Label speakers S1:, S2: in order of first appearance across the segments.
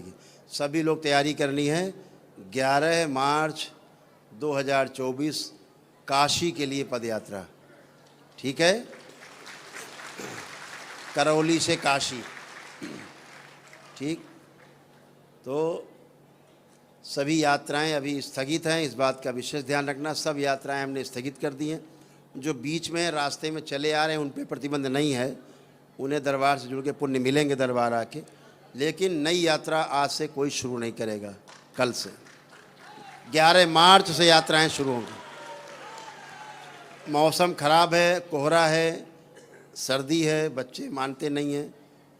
S1: जाएगी। सभी लोग तैयारी करनी है। 11 मार्च 2024 काशी के लिए पदयात्रा, ठीक है, करौली से काशी, ठीक। तो सभी यात्राएं अभी स्थगित हैं, इस बात का विशेष ध्यान रखना। सब यात्राएं हमने स्थगित कर दी हैं। जो बीच में रास्ते में चले आ रहे हैं उन पे प्रतिबंध नहीं है, उन्हें दरबार से जुड़ के पुण्य मिलेंगे दरबार आके। लेकिन नई यात्रा आज से कोई शुरू नहीं करेगा, कल से 11 मार्च से यात्राएं शुरू होंगी। मौसम ख़राब है, कोहरा है, सर्दी है, बच्चे मानते नहीं हैं।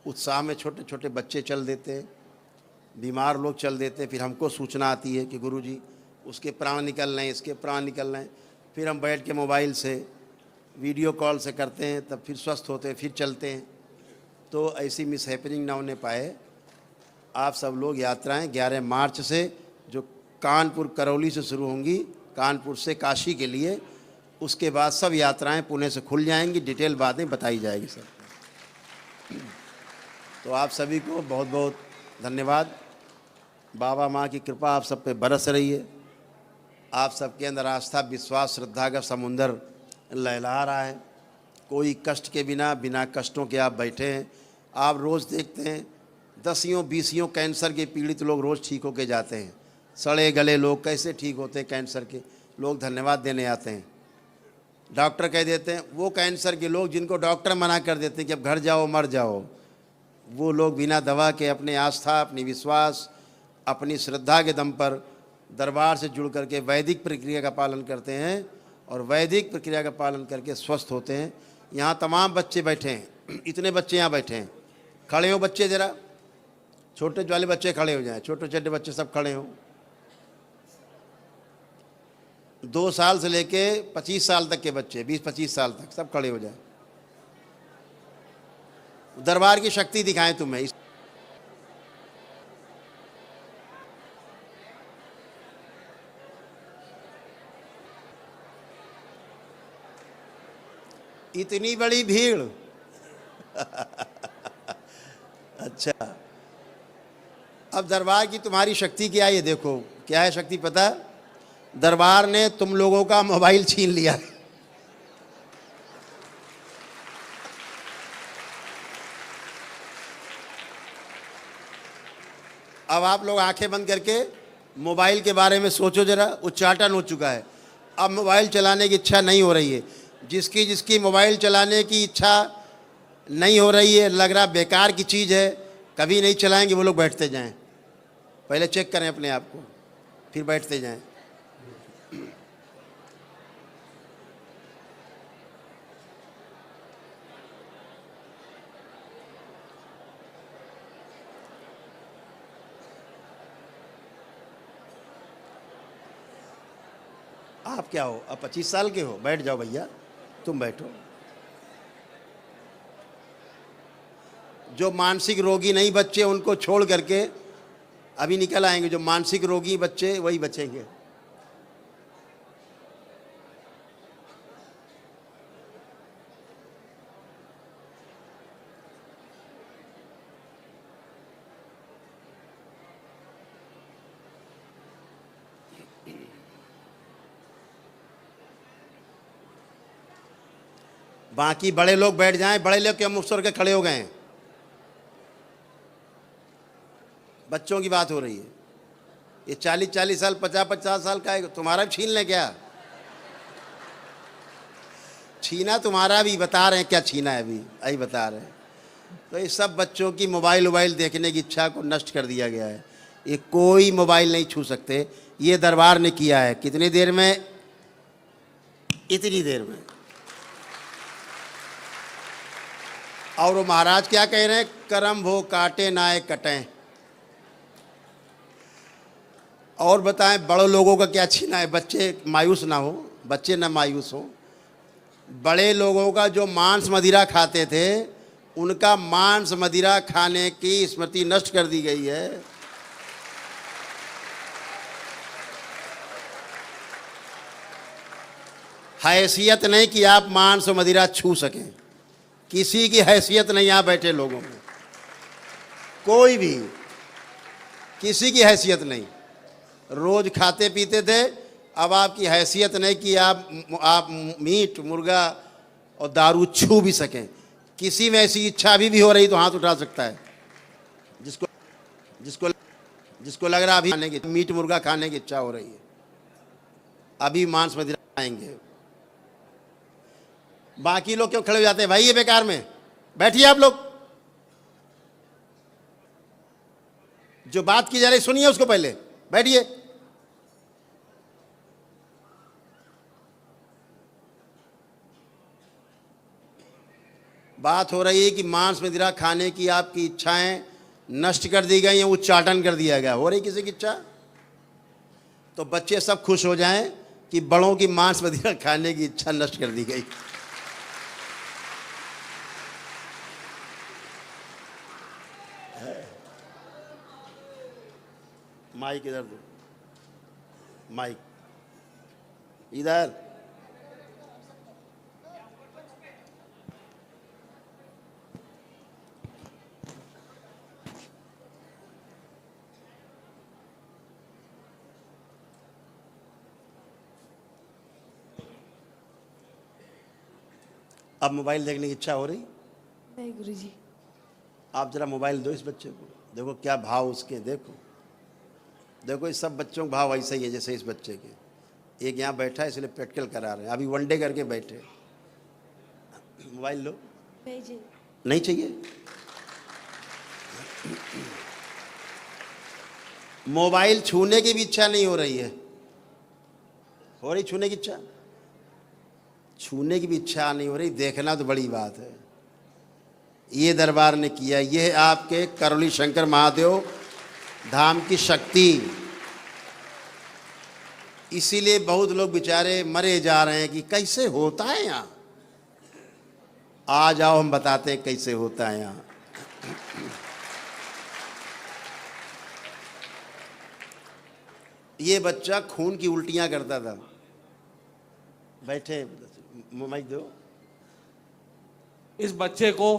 S1: उत्साह में छोटे छोटे बच्चे चल देते हैं, बीमार लोग चल देते हैं। फिर हमको सूचना आती है कि गुरुजी उसके प्राण निकल रहे हैं, इसके प्राण निकल रहे हैं। फिर हम बैठ के मोबाइल से वीडियो कॉल से करते हैं, तब फिर स्वस्थ होते हैं, फिर चलते हैं। तो ऐसी मिस हैपनिंग ना होने पाए। आप सब लोग यात्राएं 11 मार्च से जो कानपुर करौली से शुरू होंगी, कानपुर से काशी के लिए, उसके बाद सब यात्राएं पुणे से खुल जाएंगी। डिटेल बातें बताई जाएगी सर। तो आप सभी को बहुत बहुत धन्यवाद। बाबा माँ की कृपा आप सब पे बरस रही है। आप सबके अंदर आस्था, विश्वास, श्रद्धा का समुंदर लहला रहा है। कोई कष्ट के बिना कष्टों के आप बैठे हैं। आप रोज़ देखते हैं 10-20 कैंसर के पीड़ित लोग रोज़ ठीक होके जाते हैं। सड़े गले लोग कैसे ठीक होते हैं कैंसर के, लोग धन्यवाद देने आते हैं। डॉक्टर कह देते हैं, वो कैंसर के लोग जिनको डॉक्टर मना कर देते हैं कि अब घर जाओ मर जाओ, वो लोग बिना दवा के अपनी आस्था, अपनी विश्वास, अपनी श्रद्धा के दम पर दरबार से जुड़ करके वैदिक प्रक्रिया का पालन करते हैं और वैदिक प्रक्रिया का पालन करके स्वस्थ होते हैं। यहाँ तमाम बच्चे बैठे हैं, इतने बच्चे यहाँ बैठे हैं। खड़े हो बच्चे, ज़रा छोटे वाले बच्चे खड़े हो जाएं, छोटे छोटे बच्चे सब खड़े हों। 2 साल से लेके 25 साल तक के बच्चे, 20-25 साल तक सब खड़े हो जाएं। दरबार की शक्ति दिखाएं तुम्हें। इतनी बड़ी भीड़ अच्छा, अब दरबार की तुम्हारी शक्ति क्या है ये देखो। क्या है शक्ति पता? दरबार ने तुम लोगों का मोबाइल छीन लिया। अब आप लोग आंखें बंद करके मोबाइल के बारे में सोचो जरा। उच्चाटन हो चुका है, अब मोबाइल चलाने की इच्छा नहीं हो रही है। जिसकी जिसकी मोबाइल चलाने की इच्छा नहीं हो रही है, लग रहा बेकार की चीज़ है, कभी नहीं चलाएंगे, वो लोग बैठते जाएं। पहले चेक करें अपने आप को, फिर बैठते जाएं। आप क्या हो? अब 25 साल के हो, बैठ जाओ भैया, तुम बैठो। जो मानसिक रोगी नहीं बच्चे उनको छोड़ करके अभी निकल आएंगे। जो मानसिक रोगी बच्चे वही बचेंगे। बाकी बड़े लोग बैठ जाएं। बड़े लोग क्या मुँह सर के खड़े हो गए हैं? बच्चों की बात हो रही है। ये 40-40 साल, 50-50 साल का है, तुम्हारा भी छीन ले क्या? छीना तुम्हारा भी, बता रहे हैं क्या छीना है, अभी यही बता रहे हैं। तो ये सब बच्चों की मोबाइल देखने की इच्छा को नष्ट कर दिया गया है। ये कोई मोबाइल नहीं छू सकते। ये दरबार ने किया है। कितनी देर में? इतनी देर में। और वो महाराज क्या कह रहे हैं? करम भो काटे नाए कटें। और बताएं बड़े लोगों का क्या छीना है? बच्चे मायूस ना हो, बच्चे ना मायूस हो। बड़े लोगों का जो मांस मदिरा खाते थे, उनका मांस मदिरा खाने की स्मृति नष्ट कर दी गई है। हैसियत नहीं कि आप मांस और मदिरा छू सकें। किसी की हैसियत नहीं यहाँ बैठे लोगों में, कोई भी। किसी की हैसियत नहीं। रोज खाते पीते थे, अब आपकी हैसियत नहीं कि आप मीट मुर्गा और दारू छू भी सकें। किसी में ऐसी इच्छा अभी भी हो रही तो हाथ उठा सकता है। जिसको जिसको जिसको लग रहा अभी खाने की मीट मुर्गा खाने की इच्छा हो रही है, अभी मांस मदिरा खाएंगे। बाकी लोग क्यों खड़े हो जाते हैं भाई? ये बेकार में बैठिए आप लोग। जो बात की जा रही सुनिए उसको, पहले बैठिए। बात हो रही है कि मांस मदिरा खाने की आपकी इच्छाएं नष्ट कर दी गई हैं, उच्चाटन कर दिया गया। हो रही किसी की इच्छा? तो बच्चे सब खुश हो जाएं कि बड़ों की मांस मदिरा खाने की इच्छा नष्ट कर दी गई। माइक इधर दो, माइक इधर। अब मोबाइल देखने की इच्छा हो रही?
S2: नहीं गुरुजी।
S1: आप जरा मोबाइल दो इस बच्चे को, देखो क्या भाव उसके। देखो देखो, इस सब बच्चों का भाव ऐसा ही है जैसे इस बच्चे के। एक यहाँ बैठा है इसलिए प्रैक्टिकल करा रहे हैं, अभी वनडे करके बैठे। मोबाइल लो। नहीं चाहिए? मोबाइल छूने की भी इच्छा नहीं हो रही है? हो रही छूने की इच्छा? छूने की भी इच्छा नहीं हो रही, देखना तो बड़ी बात है। ये दरबार ने किया, ये आपके करौली शंकर महादेव धाम की शक्ति। इसीलिए बहुत लोग बेचारे मरे जा रहे हैं कि कैसे होता है यहाँ। आ जाओ हम बताते हैं कैसे होता है यहाँ। ये बच्चा खून की उल्टियां करता था। बैठे, माइक दो।
S3: इस बच्चे को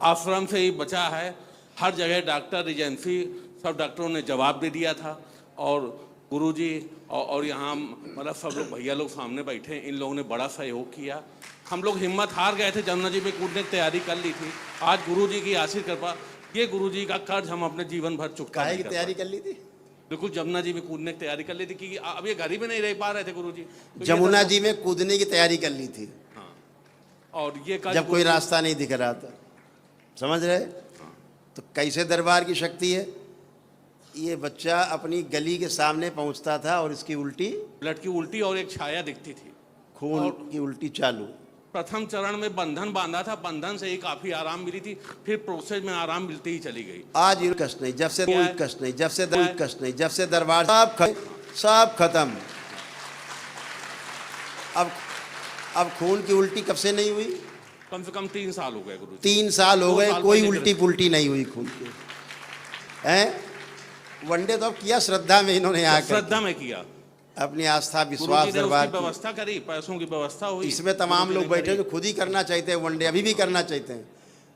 S3: आश्रम से ही बचा है। हर जगह डॉक्टर एजेंसी सब डॉक्टरों ने जवाब दे दिया था, और गुरुजी और यहाँ मतलब सब लोग भैया लोग सामने बैठे, इन लोगों ने बड़ा सहयोग किया। हम लोग हिम्मत हार गए थे, जमुना जी में कूदने की तैयारी कर ली थी। आज गुरुजी की आशीष कृपा, ये गुरुजी का कर्ज हम अपने जीवन भर चुकता
S1: काहे की तैयारी कर ली थी?
S3: बिल्कुल, जमुना जी में कूदने की तैयारी कर ली थी क्योंकि अब ये घर ही में नहीं रह पा रहे थे गुरुजी। तो
S1: जमुना जी में कूदने की तैयारी कर ली थी।
S3: हाँ, और ये
S1: जब कोई रास्ता नहीं दिख रहा था, समझ रहे? तो कैसे दरबार की शक्ति है। ये बच्चा अपनी गली के सामने पहुंचता था और इसकी उल्टी,
S3: ब्लड की उल्टी और एक छाया दिखती थी,
S1: खून की उल्टी चालू।
S3: प्रथम चरण में बंधन बांधा था, बंधन से ही काफी आराम मिली थी, फिर प्रोसेस में आराम मिलती ही चली गई।
S1: आज ये कष्ट नहीं, जब से कोई कष्ट नहीं, जब से कोई कष्ट नहीं, जब से दरबार सब खत्म। अब खून की उल्टी कब से नहीं हुई?
S3: कम से कम 3 साल हो गए गुरु।
S1: 3 साल हो गए, कोई उल्टी पुल्टी नहीं हुई खून की। हैं? वनडे तो अब किया श्रद्धा में, इन्होंने आकर
S3: श्रद्धा में किया,
S1: अपनी आस्था विश्वास दरबार की
S3: व्यवस्था करी, पैसों की व्यवस्था हुई।
S1: इसमें तमाम लोग बैठे जो खुद ही करना चाहते हैं वनडे, अभी भी करना चाहते हैं,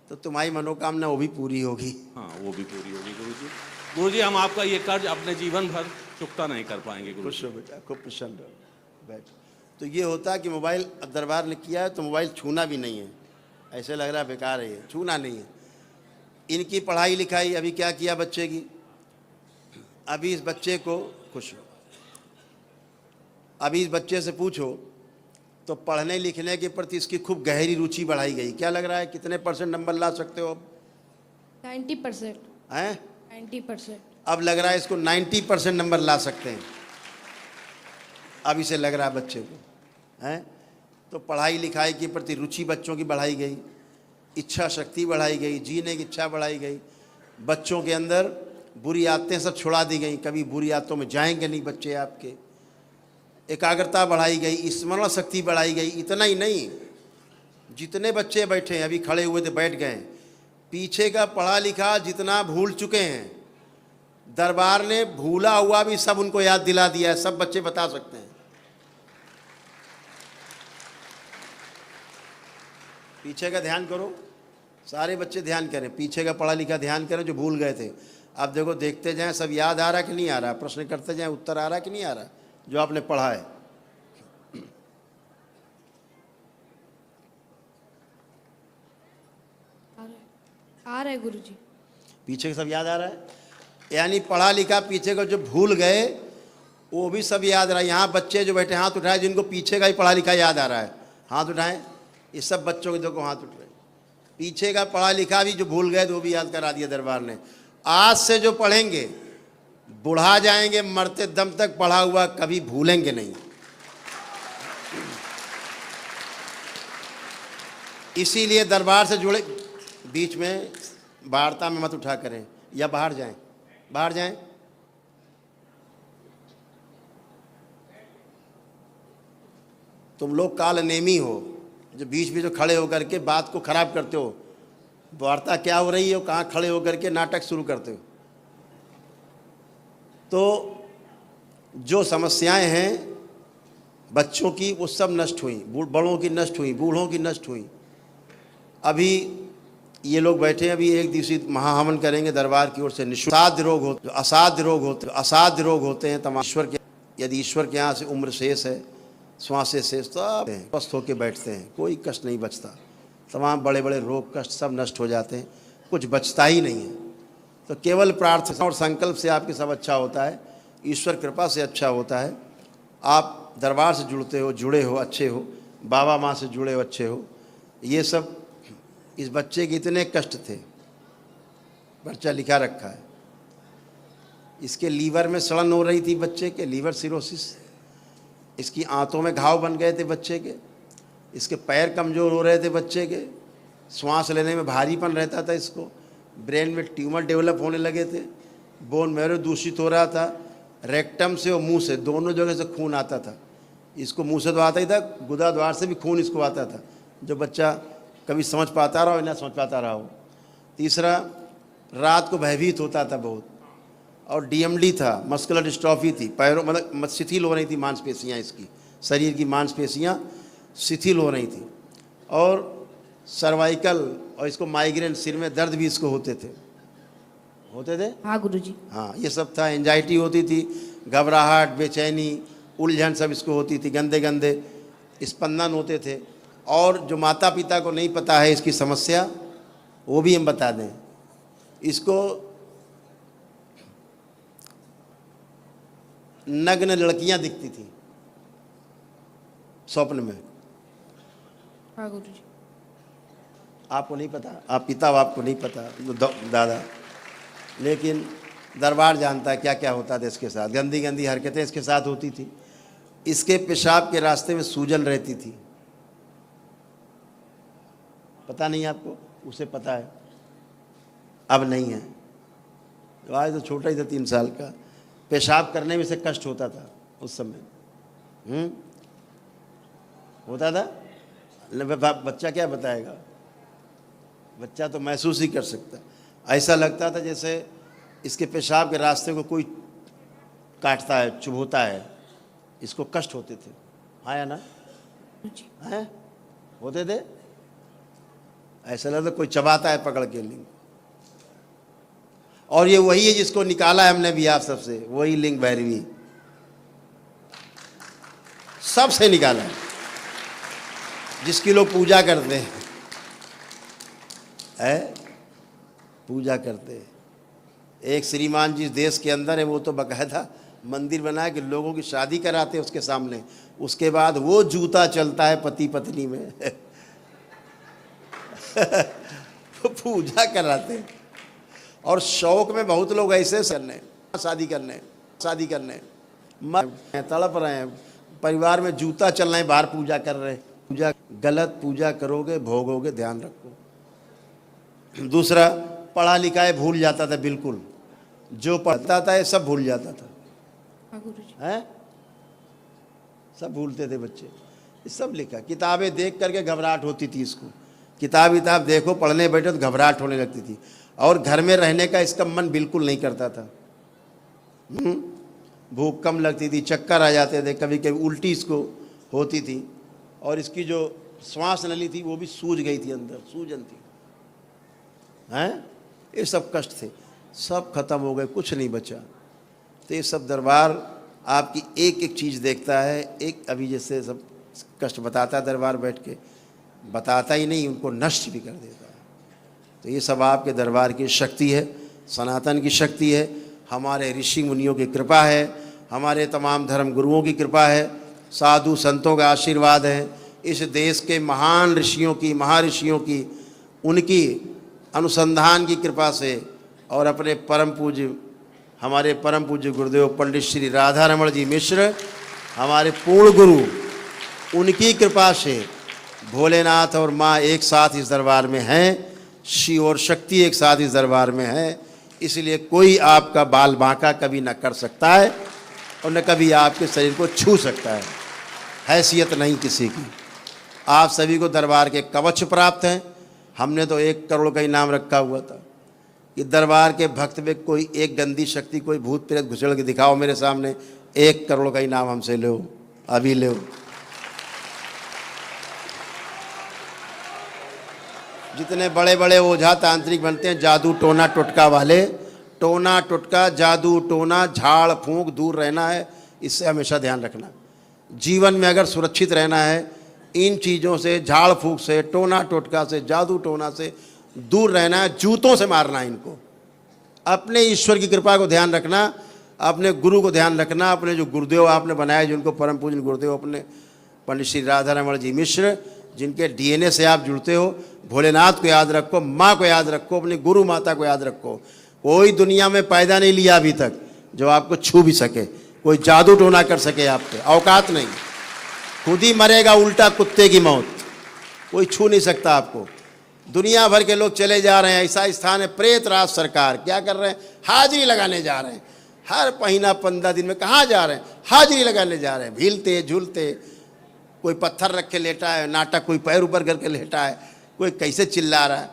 S1: तो तुम्हारी मनोकामना वो भी पूरी होगी।
S3: हाँ, वो भी पूरी होगी गुरुजी। गुरुजी, हम आपका ये कर्ज अपने जीवन भर चुकता नहीं कर पाएंगे गुरुजी।
S1: खुश हो बेटा, खूब प्रसन्न रहो, बैठ। तो ये होता कि मोबाइल अब दरबार ने किया है तो मोबाइल छूना भी नहीं है। ऐसे लग रहा है बेकार है, ये छूना नहीं है। इनकी पढ़ाई लिखाई अभी क्या किया बच्चे की? अभी इस बच्चे को खुश हो, अभी इस बच्चे से पूछो तो पढ़ने लिखने के प्रति इसकी खूब गहरी रुचि बढ़ाई गई। क्या लग रहा है कितने % नंबर ला सकते हो अब?
S2: 90%
S1: हैं?
S2: 90%।
S1: अब लग रहा है इसको 90% नंबर ला सकते हैं, अब इसे लग रहा है बच्चे को। हैं? तो पढ़ाई लिखाई के प्रति रुचि बच्चों की बढ़ाई गई, इच्छा शक्ति बढ़ाई गई, जीने की इच्छा बढ़ाई गई। बच्चों के अंदर बुरी आदतें सब छुड़ा दी गई, कभी बुरी आदतों में जाएंगे नहीं बच्चे आपके। एकाग्रता बढ़ाई गई, स्मरण शक्ति बढ़ाई गई। इतना ही नहीं, जितने बच्चे बैठे हैं, अभी खड़े हुए थे बैठ गए, पीछे का पढ़ा लिखा जितना भूल चुके हैं, दरबार ने भूला हुआ भी सब उनको याद दिला दिया है। सब बच्चे बता सकते हैं। पीछे का ध्यान करो, सारे बच्चे ध्यान करें, पीछे का पढ़ा लिखा ध्यान करें जो भूल गए थे। आप देखो, देखते जाएं, सब याद आ रहा कि नहीं आ रहा, प्रश्न करते जाएं, उत्तर आ रहा कि नहीं आ रहा जो आपने पढ़ा है।
S2: आ रहा है गुरुजी।
S1: पीछे का सब याद आ रहा है, यानी पढ़ा लिखा पीछे का जो भूल गए वो भी सब याद रहा है। यहाँ बच्चे जो बैठे हाथ उठाए जिनको पीछे का ही पढ़ा लिखा याद आ रहा है, हाथ उठाएं। ये सब बच्चों के देखो हाथ उठ रहे, पीछे का पढ़ा लिखा भी जो भूल गए तो वो भी याद करा दिया दरबार ने। आज से जो पढ़ेंगे बुढ़ा जाएंगे, मरते दम तक पढ़ा हुआ कभी भूलेंगे नहीं। इसीलिए दरबार से जुड़े, बीच में वार्ता में मत उठा करें, या बाहर जाएं, बाहर जाएं। तुम लोग कालनेमी हो, जो बीच में जो खड़े होकर के बात को खराब करते हो। वार्ता क्या हो रही है, कहाँ खड़े होकर के नाटक शुरू करते हो। तो जो समस्याएं हैं बच्चों की वो सब नष्ट हुई, बड़ों की नष्ट हुई, बूढ़ों की नष्ट हुई। अभी ये लोग बैठे, अभी एक दिवसीय महाहवन करेंगे दरबार की ओर से। असाध्य रोग होते, असाध्य रोग होते हैं तमाम। ईश्वर के, यदि ईश्वर के यहाँ से उम्र शेष है, श्वासें शेष, तो आप स्वस्थ होकर बैठते हैं, कोई कष्ट नहीं बचता। तमाम बड़े बड़े रोग कष्ट सब नष्ट हो जाते हैं, कुछ बचता ही नहीं है। तो केवल प्रार्थना और संकल्प से आपके सब अच्छा होता है, ईश्वर कृपा से अच्छा होता है। आप दरबार से जुड़ते हो, जुड़े हो, अच्छे हो, बाबा माँ से जुड़े हो, अच्छे हो। ये सब, इस बच्चे के इतने कष्ट थे, बच्चा लिखा रखा है। इसके लीवर में सड़न हो रही थी, बच्चे के लीवर सिरोसिस। इसकी आंतों में घाव बन गए थे बच्चे के। इसके पैर कमज़ोर हो रहे थे बच्चे के। श्वास लेने में भारीपन रहता था इसको। ब्रेन में ट्यूमर डेवलप होने लगे थे। बोन मैरो दूषित हो रहा था। रेक्टम से और मुंह से, दोनों जगह से खून आता था। इसको मुंह से तो आता ही था, गुदा द्वार से भी खून इसको आता था, जो बच्चा कभी समझ पाता रहा हो ना समझ पाता रहा हो। तीसरा, रात को भयभीत होता था बहुत। और डीएमडी था, मस्कुलर डिस्ट्रॉफी थी, पैरों मतलब शिथिल हो रही थी मांसपेशियाँ, इसकी शरीर की मांसपेशियाँ शिथिल हो रही थी। और सर्वाइकल, और इसको माइग्रेन, सिर में दर्द भी इसको होते थे।
S2: हाँ गुरुजी।
S1: हाँ, ये सब था। एंजाइटी होती थी, घबराहट, बेचैनी, उलझन सब इसको होती थी। गंदे गंदे स्पंदन होते थे। और जो माता पिता को नहीं पता है इसकी समस्या, वो भी हम बता दें। इसको नग्न लड़कियां दिखती थी स्वप्न में।
S2: हाँ गुरुजी।
S1: आपको नहीं पता, आप पिता बाप को नहीं पता, दादा, लेकिन दरबार जानता है क्या क्या होता था इसके साथ। गंदी गंदी हरकतें इसके साथ होती थी। इसके पेशाब के रास्ते में सूजन रहती थी। पता नहीं आपको, उसे पता है, अब नहीं है। आज तो छोटा ही था, 3 साल का। पेशाब करने में से कष्ट होता था उस समय। होता था। बच्चा क्या बताएगा, बच्चा तो महसूस ही कर सकता। ऐसा लगता था जैसे इसके पेशाब के रास्ते को कोई काटता है, चुभोता है। इसको कष्ट होते थे। हाँ या ना? हैं? होते थे। ऐसा लगता कोई चबाता है पकड़ के लिंग। और ये वही है जिसको निकाला है हमने भी आप सबसे, वही लिंग भैरवी सबसे निकाला है, जिसकी लोग पूजा करते हैं। पूजा करते हैं। एक श्रीमान जिस देश के अंदर है, वो तो बकायदा मंदिर बना के लोगों की शादी कराते हैं उसके सामने। उसके बाद वो जूता चलता है पति पत्नी में। पूजा कराते हैं। और शौक में बहुत लोग ऐसे करने, शादी करने तड़प रहे हैं। परिवार में जूता चल रहे हैं, बाहर पूजा कर रहे हैं। पूजा गलत, पूजा करोगे भोगोगे, ध्यान रखो। दूसरा, पढ़ा लिखा है भूल जाता था बिल्कुल। जो पढ़ता था ये सब भूल जाता था। हैं? सब भूलते थे बच्चे। ये सब लिखा। किताबें देख करके घबराहट होती थी इसको। किताब देखो, पढ़ने बैठे तो घबराहट होने लगती थी। और घर में रहने का इसका मन बिल्कुल नहीं करता था। भूख कम लगती थी, चक्कर आ जाते थे, कभी कभी उल्टी इसको होती थी। और इसकी जो श्वास नली थी वो भी सूज गई थी, अंदर सूजन थी। हैं? ये सब कष्ट थे। सब खत्म हो गए, कुछ नहीं बचा। तो ये सब दरबार आपकी एक एक चीज़ देखता है। एक अभी जैसे सब कष्ट बताता है दरबार बैठ के, बताता ही नहीं, उनको नष्ट भी कर देता है। तो ये सब आपके दरबार की शक्ति है, सनातन की शक्ति है, हमारे ऋषि मुनियों की कृपा है, हमारे तमाम धर्म गुरुओं की कृपा है, साधु संतों का आशीर्वाद है, इस देश के महान ऋषियों की, महर्षियों की, उनकी अनुसंधान की कृपा से, और अपने परम पूज्य, हमारे परम पूज्य गुरुदेव पंडित श्री राधा रमण जी मिश्र, हमारे पूर्ण गुरु, उनकी कृपा से भोलेनाथ और माँ एक साथ इस दरबार में हैं, शिव और शक्ति एक साथ इस दरबार में है। इसलिए कोई आपका बाल बांका कभी न कर सकता है और न कभी आपके शरीर को छू सकता है। हैसियत नहीं किसी की। आप सभी को दरबार के कवच प्राप्त हैं। हमने तो 1 करोड़ का इनाम रखा हुआ था कि दरबार के भक्त में कोई एक गंदी शक्ति, कोई भूत प्रेत घुसड़ के दिखाओ मेरे सामने, 1 करोड़ का इनाम हमसे लो, अभी लो। जितने बड़े बड़े ओझा तांत्रिक बनते हैं, जादू टोना टोटका वाले, टोना टोटका, जादू टोना, झाड़ फूंक दूर रहना है, इससे हमेशा ध्यान रखना। जीवन में अगर सुरक्षित रहना है, इन चीज़ों से, झाड़ फूंक से, टोना टोटका से, जादू टोना से दूर रहना है, जूतों से मारना है इनको। अपने ईश्वर की कृपा को ध्यान रखना, अपने गुरु को ध्यान रखना, अपने जो गुरुदेव आपने बनाए, जिनको परम पूजन गुरुदेव अपने पंडित श्री राधा रमण जी मिश्र, जिनके डीएनए से आप जुड़ते हो, भोलेनाथ को याद रखो, माँ को याद रखो, अपनी गुरु माता को याद रखो। कोई दुनिया में पैदा नहीं लिया अभी तक जो आपको छू भी सके, कोई जादू टोना कर सके आप पे, औकात नहीं। खुद ही मरेगा उल्टा कुत्ते की मौत, कोई छू नहीं सकता आपको। दुनिया भर के लोग चले जा रहे हैं, ऐसा स्थान है प्रेत राज सरकार, क्या कर रहे हैं, हाजिरी लगाने जा रहे हैं। हर महीना 15 दिन में कहाँ जा रहे हैं, हाजिरी लगाने जा रहे हैं। भीलते झूलते, कोई पत्थर रख के लेटा है नाटक, कोई पैर ऊपर करके लेटा है, कोई कैसे चिल्ला रहा है।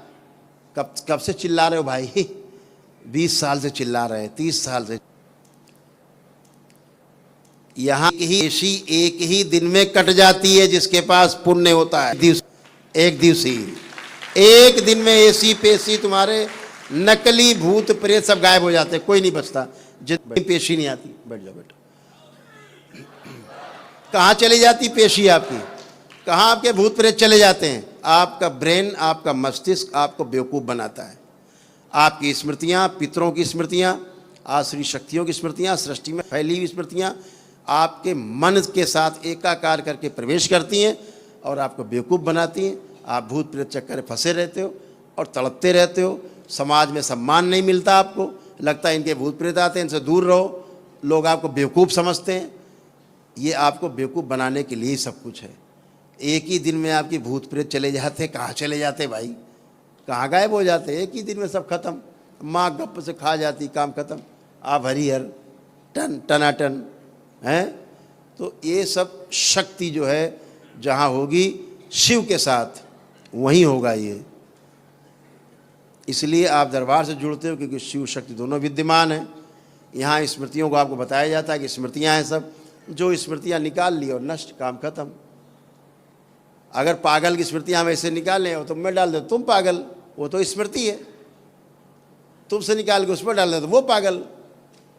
S1: कब से चिल्ला रहे हो भाई? 20 साल से चिल्ला रहे हैं, 30 साल से। यहाँ की एसी एक ही दिन में कट जाती है जिसके पास पुण्य होता है। एक दिवसीय, एक दिन में एसी पेशी तुम्हारे नकली भूत प्रेत सब गायब हो जाते हैं, कोई नहीं बचता। जितनी पेशी नहीं आती, बैठ जाओ बेटा। कहाँ चली जाती पेशी आपकी? कहाँ आपके भूत प्रेत चले जाते हैं? आपका ब्रेन, आपका मस्तिष्क आपको बेवकूफ़ बनाता है। आपकी स्मृतियाँ, पितरों की स्मृतियाँ, आसुरी शक्तियों की स्मृतियाँ, सृष्टि में फैली हुई स्मृतियाँ आपके मन के साथ एकाकार करके प्रवेश करती हैं और आपको बेवकूफ़ बनाती हैं। आप भूत प्रेत चक्कर में फंसे रहते हो और तड़पते रहते हो। समाज में सम्मान नहीं मिलता आपको, लगता है इनके भूत प्रेत आते हैं, इनसे दूर रहो। लोग आपको बेवकूफ़ समझते हैं। ये आपको बेवकूफ़ बनाने के लिए ही सब कुछ है। एक ही दिन में आपकी भूत प्रेत चले जाते, कहाँ चले जाते भाई, कहाँ गायब हो जाते? एक ही दिन में सब खत्म। माँ गप से खा जाती, काम खत्म। आप हरिहर टन टनाटन हैं। तो ये सब शक्ति जो है जहाँ होगी शिव के साथ, वहीं होगा ये। इसलिए आप दरबार से जुड़ते हो क्योंकि शिव शक्ति दोनों विद्यमान हैं। यहाँ स्मृतियों को आपको बताया जाता है कि स्मृतियाँ हैं सब, जो स्मृतियाँ निकाल ली और नष्ट, काम खत्म। अगर पागल की स्मृतियाँ हम ऐसे निकाल लें और तुम में डाल दो, तुम पागल, वो तो स्मृति है। तुमसे निकाल के उसमें डाल दे तो वो पागल,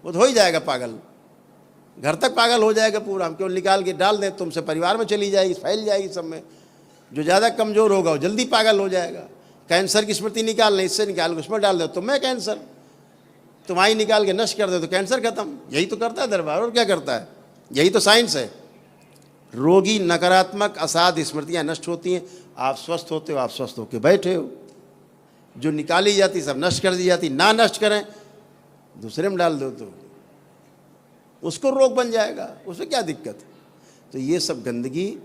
S1: वो तो हो ही जाएगा पागल, घर तक पागल हो जाएगा पूरा। हम क्यों निकाल के डाल दें, तुमसे परिवार में चली जाएगी, फैल जाएगी सब में। जो ज़्यादा कमज़ोर होगा वो जल्दी पागल हो जाएगा। कैंसर की स्मृति निकाल लें, इससे निकाल के उसमें डाल दो, तुम्हें कैंसर, तुम्हारी निकाल के नष्ट कर दो तो कैंसर खत्म। यही तो करता है दरबार, और क्या करता है? यही तो साइंस है। रोगी नकारात्मक असाध स्मृतियाँ नष्ट होती हैं, आप स्वस्थ होते हो, आप स्वस्थ होकर बैठे हो। जो निकाली जाती सब नष्ट कर दी जाती। ना नष्ट करें, दूसरे में डाल दो तो उसको रोग बन जाएगा, उसमें क्या दिक्कत? तो ये सब गंदगी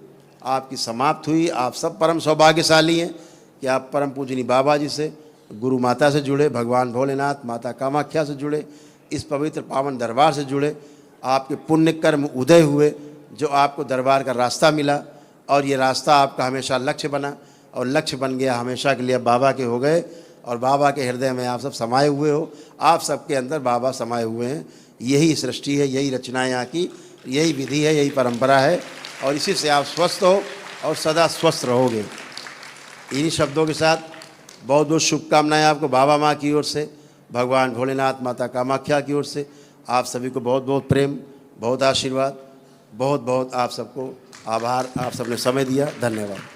S1: आपकी समाप्त हुई। आप सब परम सौभाग्यशाली हैं कि आप परम पूजनी बाबा जी से, गुरु माता से जुड़े, भगवान भोलेनाथ, माता कामाख्या से जुड़े, इस पवित्र पावन दरबार से जुड़े। आपके पुण्य कर्म उदय हुए, जो आपको दरबार का रास्ता मिला, और ये रास्ता आपका हमेशा लक्ष्य बना, और लक्ष्य बन गया हमेशा के लिए, बाबा के हो गए, और बाबा के हृदय में आप सब समाये हुए हो। आप सबके अंदर बाबा समाये हुए हैं। यही सृष्टि है, यही रचना है यहाँ की, यही विधि है, यही परंपरा है, और इसी से आप स्वस्थ हो और सदा स्वस्थ रहोगे। इन्हीं शब्दों के साथ बहुत बहुत शुभकामनाएं आपको बाबा माँ की ओर से, भगवान भोलेनाथ, माता कामाख्या की ओर से आप सभी को बहुत बहुत प्रेम, बहुत आशीर्वाद, बहुत बहुत आप सबको आभार। आप सबने समय दिया, धन्यवाद।